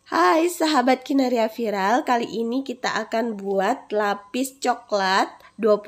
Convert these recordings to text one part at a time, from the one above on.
Hai sahabat Kinaria Viral, kali ini kita akan buat lapis coklat 25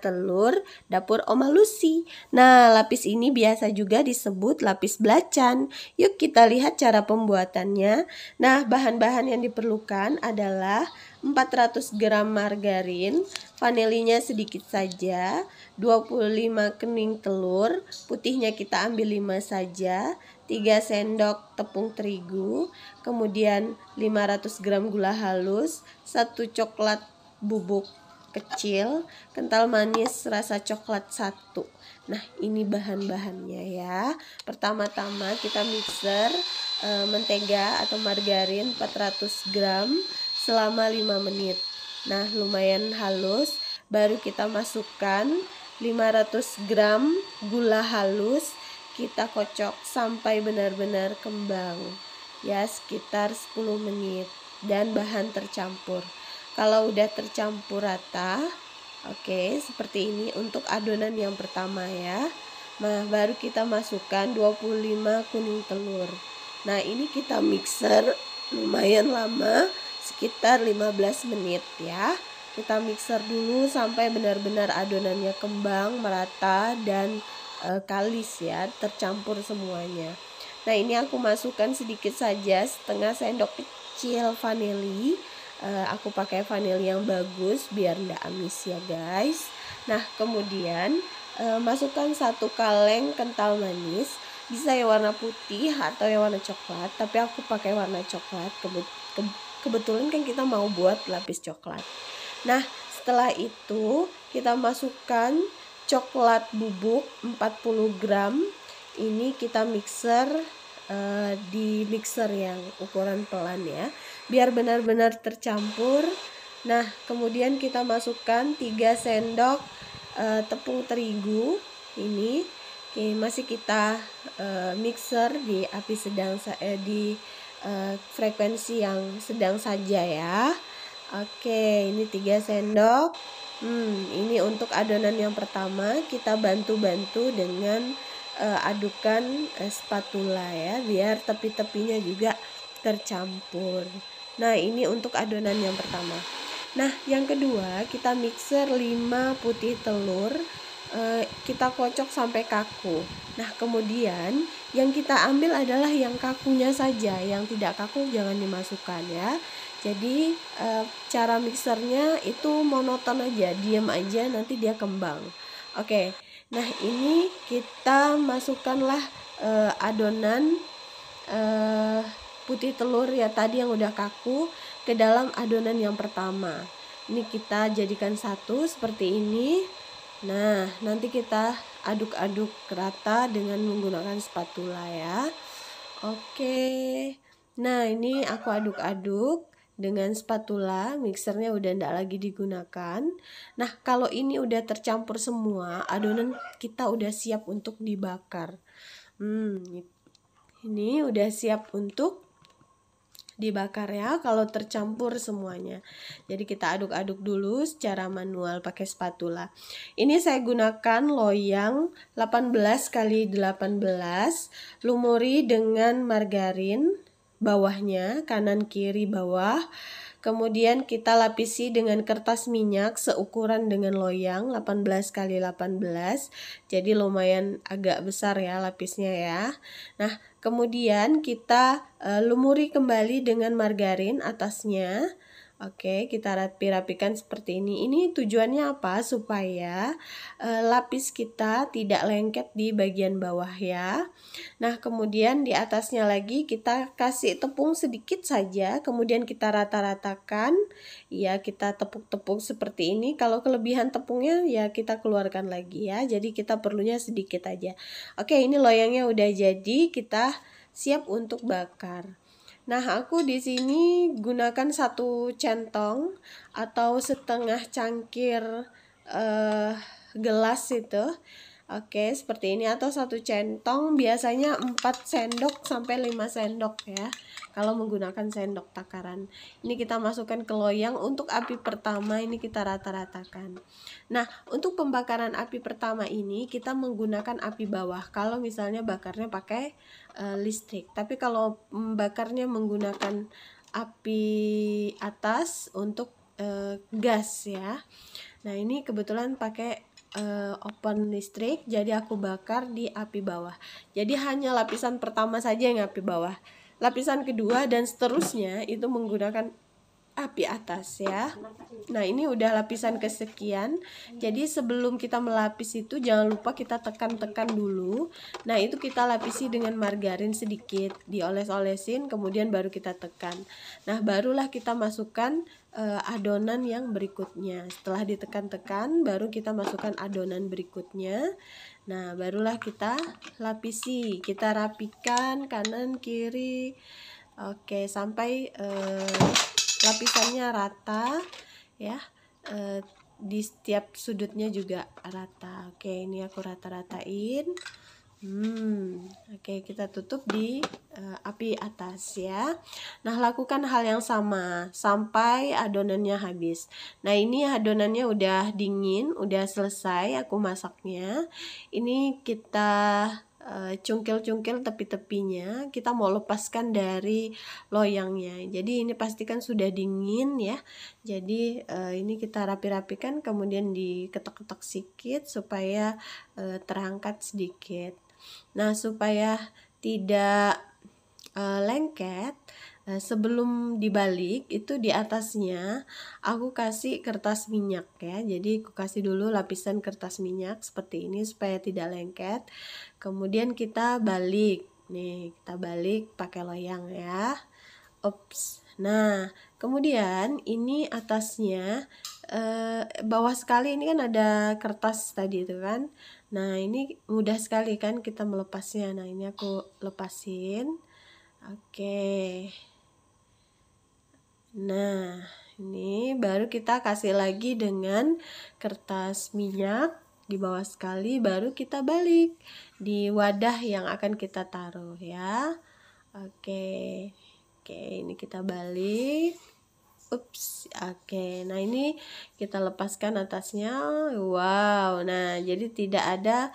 telur dapur Oma Lucy. Nah, lapis ini biasa juga disebut lapis belacan. Yuk kita lihat cara pembuatannya. Nah, bahan-bahan yang diperlukan adalah 400 gram margarin, vanilinya sedikit saja, 25 kening telur, putihnya kita ambil 5 saja, 3 sendok tepung terigu, kemudian 500 gram gula halus, 1 coklat bubuk kecil, kental manis rasa coklat 1. Nah, ini bahan-bahannya ya. Pertama-tama kita mixer mentega atau margarin 400 gram selama 5 menit. Nah, lumayan halus, baru kita masukkan 500 gram gula halus, kita kocok sampai benar-benar kembang ya, sekitar 10 menit dan bahan tercampur. Kalau udah tercampur rata, oke, seperti ini untuk adonan yang pertama ya. Nah, baru kita masukkan 25 kuning telur. Nah, ini kita mixer lumayan lama, sekitar 15 menit ya. Kita mixer dulu sampai benar-benar adonannya kembang, merata dan kalis ya, tercampur semuanya. Nah, ini aku masukkan sedikit saja, setengah sendok kecil vanili. Aku pakai vanili yang bagus biar nggak amis ya guys. Nah, kemudian masukkan 1 kaleng kental manis, bisa yang warna putih atau yang warna coklat, tapi aku pakai warna coklat. Kebetulan kan kita mau buat lapis coklat. Nah, setelah itu kita masukkan coklat bubuk 40 gram. Ini kita mixer di mixer yang ukuran pelan ya, biar benar-benar tercampur. Nah, kemudian kita masukkan 3 sendok tepung terigu. Ini masih kita mixer di api sedang, di frekuensi yang sedang saja ya. Oke, ini 3 sendok. Ini untuk adonan yang pertama, kita bantu-bantu dengan adukan spatula ya, biar tepi-tepinya juga tercampur. Nah, ini untuk adonan yang pertama. Nah, yang kedua kita mixer 5 putih telur, kita kocok sampai kaku. Nah, kemudian yang kita ambil adalah yang kakunya saja, yang tidak kaku jangan dimasukkan ya. Jadi cara mixernya itu monoton aja, diam aja, nanti dia kembang. Oke. Nah, ini kita masukkanlah adonan putih telur ya tadi yang udah kaku ke dalam adonan yang pertama. Ini kita jadikan satu seperti ini. Nah, nanti kita aduk-aduk rata dengan menggunakan spatula ya. Oke. Nah, ini aku aduk-aduk dengan spatula, mixernya udah ndak lagi digunakan. Nah, kalau ini udah tercampur semua, adonan kita udah siap untuk dibakar. Ini udah siap untuk dibakar ya kalau tercampur semuanya. Jadi kita aduk-aduk dulu secara manual pakai spatula. Ini saya gunakan loyang 18 x 18, lumuri dengan margarin bawahnya, kanan kiri bawah. Kemudian kita lapisi dengan kertas minyak seukuran dengan loyang 18 x 18. Jadi lumayan agak besar ya lapisnya ya. Nah, kemudian kita lumuri kembali dengan margarin atasnya. Oke, kita rapi-rapikan seperti ini. Ini tujuannya apa? Supaya lapis kita tidak lengket di bagian bawah ya. Nah, kemudian di atasnya lagi kita kasih tepung sedikit saja, kemudian kita rata-ratakan. Ya, kita tepuk-tepuk seperti ini. Kalau kelebihan tepungnya ya kita keluarkan lagi ya. Jadi kita perlunya sedikit aja. Oke, ini loyangnya udah jadi, kita siap untuk bakar. Nah, aku di sini gunakan 1 centong atau setengah cangkir gelas itu. Oke, seperti ini, atau 1 centong, biasanya 4 sendok sampai 5 sendok ya. Kalau menggunakan sendok takaran. Ini kita masukkan ke loyang. Untuk api pertama ini kita rata-ratakan. Nah, untuk pembakaran api pertama ini kita menggunakan api bawah. Kalau misalnya bakarnya pakai listrik. Tapi kalau bakarnya menggunakan api atas untuk gas ya. Nah ini kebetulan pakai oven listrik, jadi aku bakar di api bawah. Jadi hanya lapisan pertama saja yang api bawah, lapisan kedua dan seterusnya itu menggunakan api atas ya. Nah ini udah lapisan kesekian. Jadi sebelum kita melapis itu jangan lupa kita tekan-tekan dulu. Nah itu kita lapisi dengan margarin sedikit, dioles-olesin, kemudian baru kita tekan. Nah barulah kita masukkan adonan yang berikutnya. Setelah ditekan-tekan baru kita masukkan adonan berikutnya. Nah barulah kita lapisi, kita rapikan kanan kiri. Oke, sampai lapisannya rata ya, di setiap sudutnya juga rata. Oke, ini aku rata-ratain. Oke, kita tutup di api atas ya. Nah lakukan hal yang sama sampai adonannya habis. Nah ini adonannya udah dingin, udah selesai aku masaknya. Ini kita cungkil-cungkil tepi-tepinya, kita mau lepaskan dari loyangnya. Jadi ini pastikan sudah dingin ya. Jadi ini kita rapi-rapikan, kemudian diketok-ketok sedikit supaya terangkat sedikit. Nah supaya tidak lengket, sebelum dibalik itu di atasnya aku kasih kertas minyak ya. Jadi aku kasih dulu lapisan kertas minyak seperti ini supaya tidak lengket. Kemudian kita balik nih, kita balik pakai loyang ya. Ups. Nah kemudian ini atasnya bawah sekali ini kan ada kertas tadi itu kan. Nah ini mudah sekali kan kita melepasnya. Nah ini aku lepasin. Oke. Nah, ini baru kita kasih lagi dengan kertas minyak di bawah sekali, baru kita balik di wadah yang akan kita taruh ya. Oke. Oke, ini kita balik. Ups, oke. Nah, ini kita lepaskan atasnya. Wow. Nah, jadi tidak ada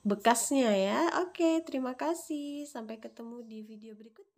bekasnya ya. Oke, terima kasih. Sampai ketemu di video berikutnya.